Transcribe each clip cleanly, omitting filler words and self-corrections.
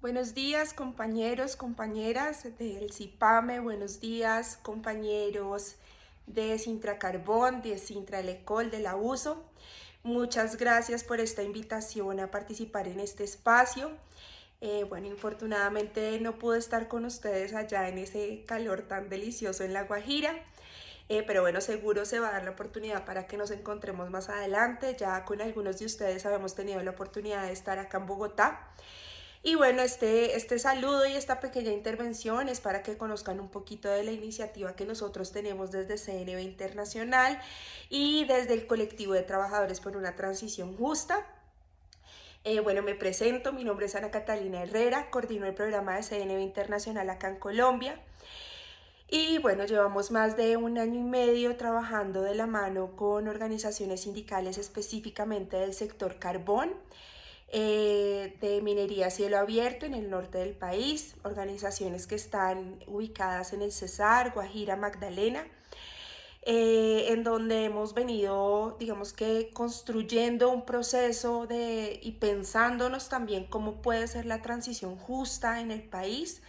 Buenos días, compañeros, compañeras del CIPAME, buenos días, compañeros de Sintra Carbón, de Sintra Elecol, de la USO. Muchas gracias por esta invitación a participar en este espacio. Bueno, infortunadamente no pude estar con ustedes allá en ese calor tan delicioso en La Guajira, pero bueno, seguro se va a dar la oportunidad para que nos encontremos más adelante. Ya con algunos de ustedes habíamos tenido la oportunidad de estar acá en Bogotá. Y bueno, este saludo y esta pequeña intervención es para que conozcan un poquito de la iniciativa que nosotros tenemos desde CNV Internacional y desde el colectivo de trabajadores por una transición justa. Bueno, me presento, mi nombre es Ana Catalina Herrera, coordino el programa de CNV Internacional acá en Colombia. Y bueno, llevamos más de un año y medio trabajando de la mano con organizaciones sindicales específicamente del sector carbón, de minería a cielo abierto en el norte del país, organizaciones que están ubicadas en el Cesar, Guajira, Magdalena, en donde hemos venido, digamos que, construyendo un proceso y pensándonos también cómo puede ser la transición justa en el país,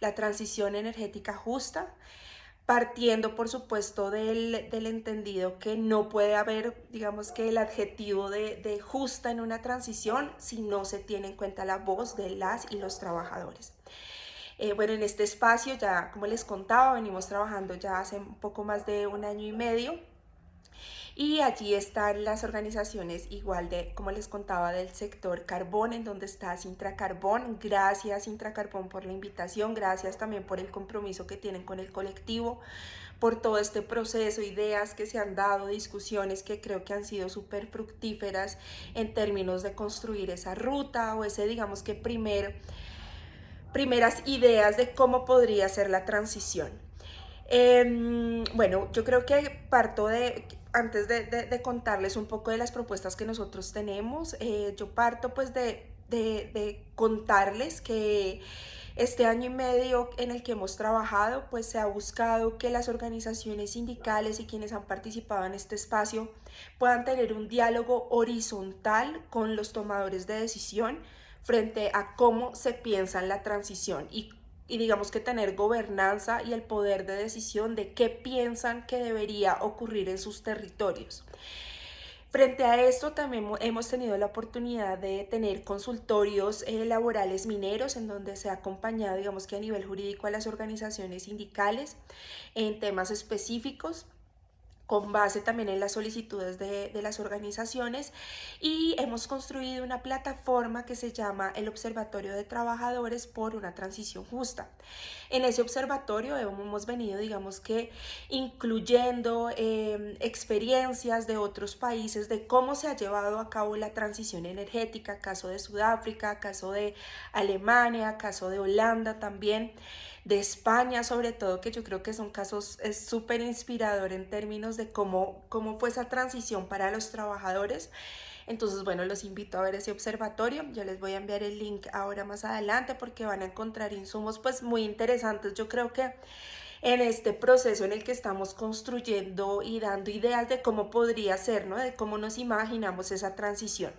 la transición energética justa, partiendo por supuesto del entendido que no puede haber, digamos que el adjetivo de justa en una transición si no se tiene en cuenta la voz de las y los trabajadores. Bueno, en este espacio ya, como les contaba, venimos trabajando ya hace un poco más de un año y medio y allí están las organizaciones, igual de, como les contaba, del sector carbón, en donde está Sintra Carbón. Gracias, Sintra Carbón, por la invitación. Gracias también por el compromiso que tienen con el colectivo, por todo este proceso, ideas que se han dado, discusiones que creo que han sido súper fructíferas en términos de construir esa ruta o ese, digamos que, primeras ideas de cómo podría ser la transición. Bueno, yo creo que parto antes de contarles un poco de las propuestas que nosotros tenemos, yo parto pues de contarles que este año y medio en el que hemos trabajado, pues se ha buscado que las organizaciones sindicales y quienes han participado en este espacio puedan tener un diálogo horizontal con los tomadores de decisión frente a cómo se piensa en la transición y digamos que tener gobernanza y el poder de decisión de qué piensan que debería ocurrir en sus territorios. Frente a esto también hemos tenido la oportunidad de tener consultorios laborales mineros en donde se ha acompañado, digamos que a nivel jurídico, a las organizaciones sindicales en temas específicos con base también en las solicitudes de las organizaciones, y hemos construido una plataforma que se llama el Observatorio de Trabajadores por una Transición Justa. En ese observatorio hemos venido, digamos que, incluyendo experiencias de otros países de cómo se ha llevado a cabo la transición energética, caso de Sudáfrica, caso de Alemania, caso de Holanda también, de España sobre todo, que yo creo que son casos súper inspirador en términos de cómo fue esa transición para los trabajadores. Entonces, bueno, los invito a ver ese observatorio. Yo les voy a enviar el link ahora más adelante porque van a encontrar insumos pues muy interesantes. Yo creo que en este proceso en el que estamos construyendo y dando ideas de cómo podría ser, ¿no? De cómo nos imaginamos esa transición.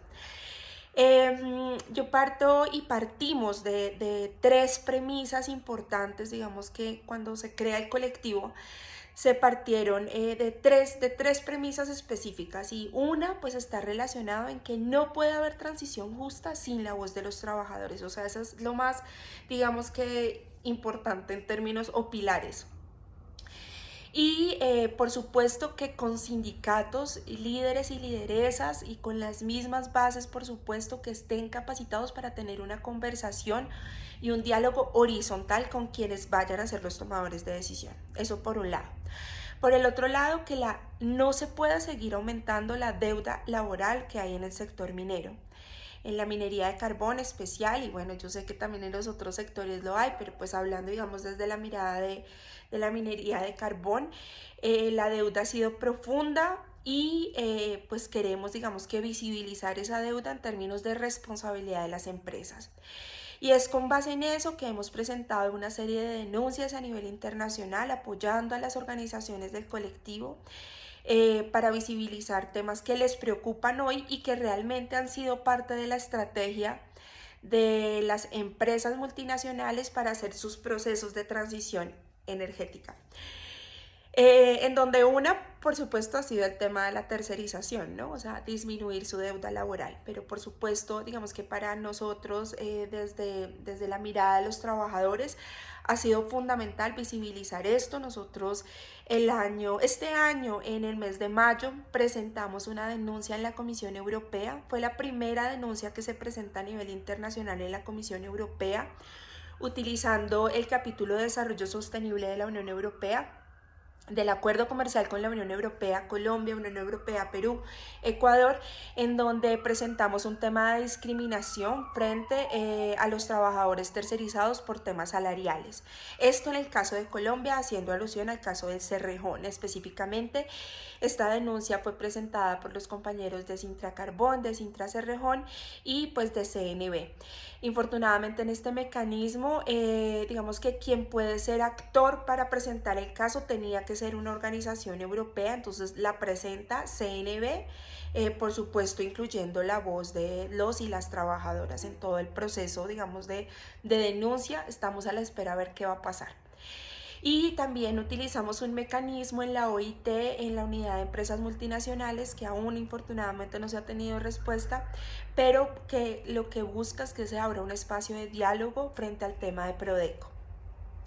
Yo parto y partimos de tres premisas importantes, digamos que cuando se crea el colectivo se partieron de tres premisas específicas, y una pues está relacionada en que no puede haber transición justa sin la voz de los trabajadores. O sea, eso es lo más, digamos que, importante en términos o pilares. Y por supuesto que con sindicatos, líderes y lideresas y con las mismas bases, por supuesto, que estén capacitados para tener una conversación y un diálogo horizontal con quienes vayan a ser los tomadores de decisión. Eso por un lado. Por el otro lado, que no se pueda seguir aumentando la deuda laboral que hay en el sector minero, en la minería de carbón especial, y bueno, yo sé que también en los otros sectores lo hay, pero pues hablando, digamos, desde la mirada de la minería de carbón, la deuda ha sido profunda y pues queremos, digamos, que visibilizar esa deuda en términos de responsabilidad de las empresas. Y es con base en eso que hemos presentado una serie de denuncias a nivel internacional apoyando a las organizaciones del colectivo, para visibilizar temas que les preocupan hoy y que realmente han sido parte de la estrategia de las empresas multinacionales para hacer sus procesos de transición energética. En donde una, por supuesto, ha sido el tema de la tercerización, ¿no? O sea, disminuir su deuda laboral. Pero, por supuesto, digamos que para nosotros, desde la mirada de los trabajadores, ha sido fundamental visibilizar esto. Nosotros este año, en el mes de mayo, presentamos una denuncia en la Comisión Europea. Fue la primera denuncia que se presenta a nivel internacional en la Comisión Europea, utilizando el capítulo de Desarrollo Sostenible de la Unión Europea, del acuerdo comercial con la Unión Europea, Colombia, Unión Europea, Perú, Ecuador, en donde presentamos un tema de discriminación frente a los trabajadores tercerizados por temas salariales. Esto en el caso de Colombia, haciendo alusión al caso del Cerrejón. Específicamente, esta denuncia fue presentada por los compañeros de Sintra Carbón, de Sintra Cerrejón y pues de CNB. Infortunadamente en este mecanismo, digamos que quien puede ser actor para presentar el caso tenía que ser una organización europea, entonces la presenta CNB, por supuesto incluyendo la voz de los y las trabajadoras en todo el proceso, digamos, de denuncia. Estamos a la espera a ver qué va a pasar. Y también utilizamos un mecanismo en la OIT, en la unidad de empresas multinacionales, que aún infortunadamente no se ha tenido respuesta, pero que lo que busca es que se abra un espacio de diálogo frente al tema de Prodeco.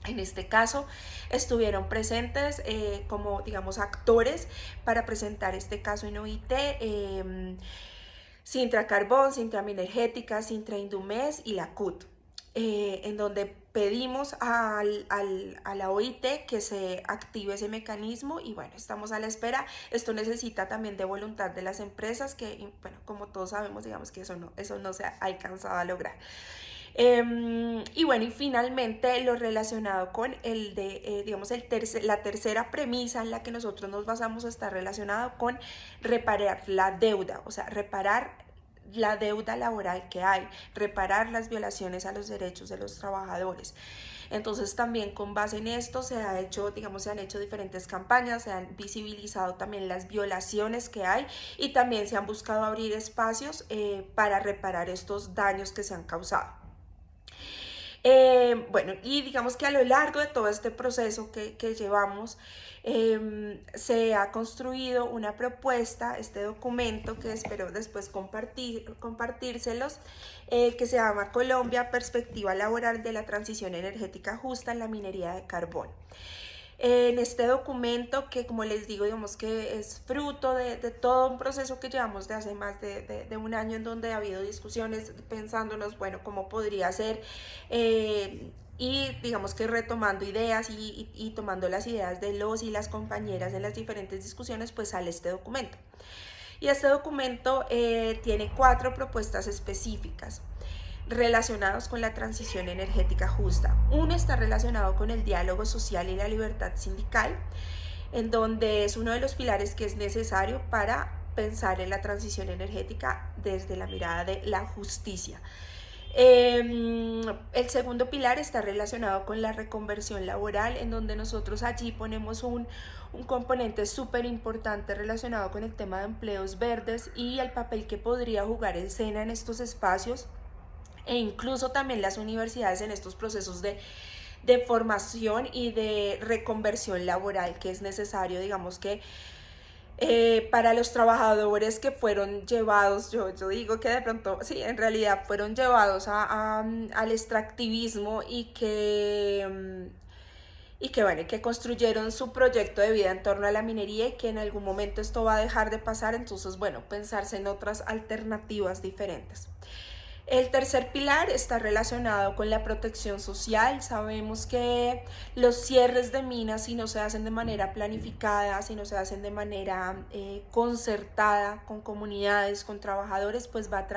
En este caso estuvieron presentes como, digamos, actores para presentar este caso en OIT, Sintra Carbón, Sintra Minergética, Sintra Indumes y la CUT, en donde pedimos a la OIT que se active ese mecanismo y bueno, estamos a la espera. Esto necesita también de voluntad de las empresas que, bueno, como todos sabemos, digamos que eso no se ha alcanzado a lograr. Y bueno, y finalmente lo relacionado con el de, digamos, la tercera premisa en la que nosotros nos basamos está relacionado con reparar la deuda, o sea, reparar la deuda laboral que hay, reparar las violaciones a los derechos de los trabajadores. Entonces también con base en esto se han hecho diferentes campañas, se han visibilizado también las violaciones que hay y también se han buscado abrir espacios para reparar estos daños que se han causado. Bueno, y digamos que a lo largo de todo este proceso que llevamos, se ha construido una propuesta, este documento que espero después compartírselos, que se llama Colombia, Perspectiva Laboral de la Transición Energética Justa en la Minería de Carbón. En este documento, que como les digo, digamos que es fruto de todo un proceso que llevamos de hace más de un año, en donde ha habido discusiones pensándonos, bueno, cómo podría ser, y digamos que retomando ideas y tomando las ideas de los y las compañeras en las diferentes discusiones, pues sale este documento. Y este documento tiene 4 propuestas específicas relacionados con la transición energética justa. Uno está relacionado con el diálogo social y la libertad sindical, en donde es uno de los pilares que es necesario para pensar en la transición energética desde la mirada de la justicia. El segundo pilar está relacionado con la reconversión laboral, en donde nosotros allí ponemos un componente súper importante relacionado con el tema de empleos verdes y el papel que podría jugar el SENA en estos espacios, e incluso también las universidades en estos procesos de formación y de reconversión laboral que es necesario, digamos que para los trabajadores que fueron llevados, yo digo que de pronto, sí, en realidad fueron llevados al extractivismo y que bueno, que construyeron su proyecto de vida en torno a la minería y que en algún momento esto va a dejar de pasar, entonces bueno, pensarse en otras alternativas diferentes. El tercer pilar está relacionado con la protección social. Sabemos que los cierres de minas, si no se hacen de manera planificada, si no se hacen de manera concertada con comunidades, con trabajadores, pues va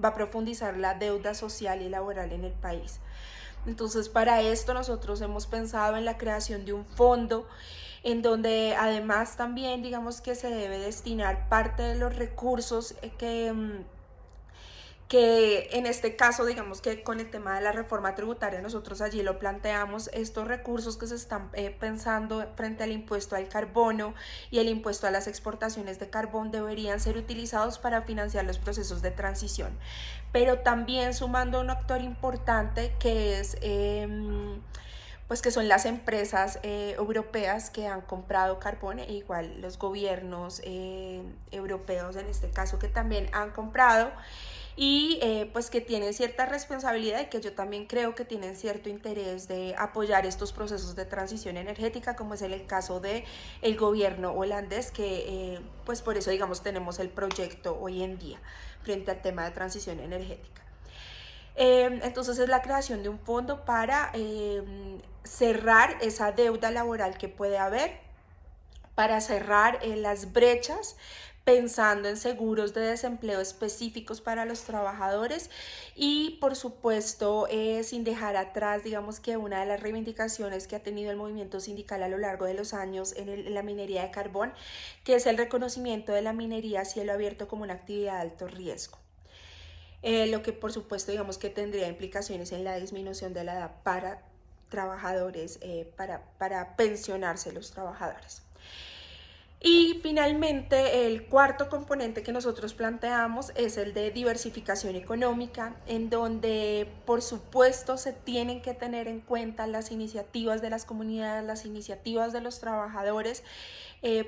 a profundizar la deuda social y laboral en el país. Entonces, para esto nosotros hemos pensado en la creación de un fondo en donde además también, digamos, que se debe destinar parte de los recursos que que en este caso, digamos que con el tema de la reforma tributaria, nosotros allí lo planteamos, estos recursos que se están pensando frente al impuesto al carbono y el impuesto a las exportaciones de carbón deberían ser utilizados para financiar los procesos de transición, pero también sumando un actor importante que es pues que son las empresas europeas que han comprado carbón, e igual los gobiernos europeos en este caso que también han comprado, y pues que tienen cierta responsabilidad y que yo también creo que tienen cierto interés de apoyar estos procesos de transición energética, como es el caso del gobierno holandés, que pues por eso digamos tenemos el proyecto hoy en día frente al tema de transición energética. Entonces es la creación de un fondo para cerrar esa deuda laboral que puede haber, para cerrar las brechas, pensando en seguros de desempleo específicos para los trabajadores y por supuesto sin dejar atrás, digamos que una de las reivindicaciones que ha tenido el movimiento sindical a lo largo de los años en la minería de carbón, que es el reconocimiento de la minería a cielo abierto como una actividad de alto riesgo. Lo que por supuesto digamos que tendría implicaciones en la disminución de la edad para trabajadores, para pensionarse los trabajadores. Y finalmente el cuarto componente que nosotros planteamos es el de diversificación económica, en donde por supuesto se tienen que tener en cuenta las iniciativas de las comunidades, las iniciativas de los trabajadores,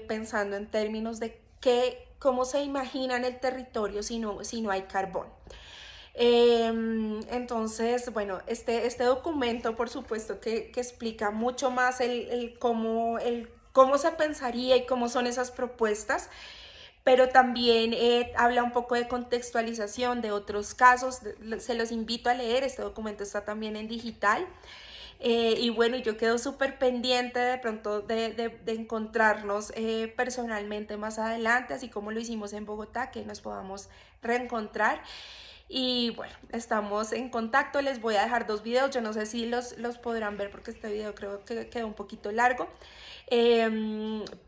pensando en términos de cómo se imaginan el territorio si no hay carbón. Entonces, bueno, este documento por supuesto que explica mucho más cómo se pensaría y cómo son esas propuestas, pero también habla un poco de contextualización de otros casos. Se los invito a leer, este documento está también en digital. Y bueno, yo quedo súper pendiente de pronto de encontrarnos personalmente más adelante, así como lo hicimos en Bogotá, que nos podamos reencontrar. Y bueno, estamos en contacto, les voy a dejar 2 videos, yo no sé si los podrán ver porque este video creo que quedó un poquito largo,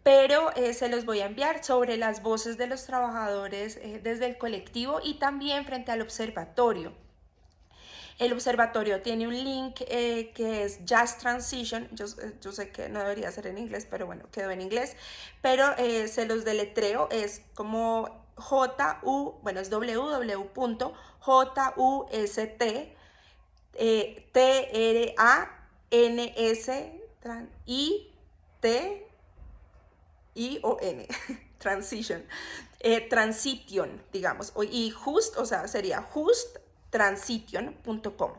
pero se los voy a enviar sobre las voces de los trabajadores desde el colectivo y también frente al observatorio. El observatorio tiene un link que es Just Transition. Yo sé que no debería ser en inglés, pero bueno, quedó en inglés. Pero se los deletreo, es como bueno, es www.justransition, transition, digamos, y just, o sea, sería justtransition.com,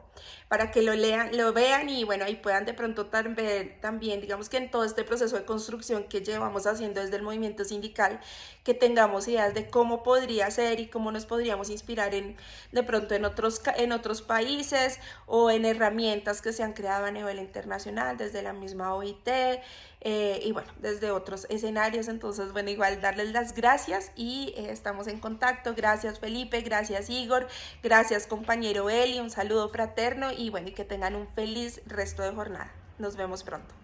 para que lo lean, lo vean y bueno, ahí puedan de pronto también, digamos que en todo este proceso de construcción que llevamos haciendo desde el movimiento sindical, que tengamos ideas de cómo podría ser y cómo nos podríamos inspirar de pronto en otros países o en herramientas que se han creado a nivel internacional, desde la misma OIT, y bueno, desde otros escenarios. Entonces, bueno, igual darles las gracias y estamos en contacto. Gracias Felipe, gracias Igor, gracias compañero Eli, un saludo fraterno y bueno, y que tengan un feliz resto de jornada. Nos vemos pronto.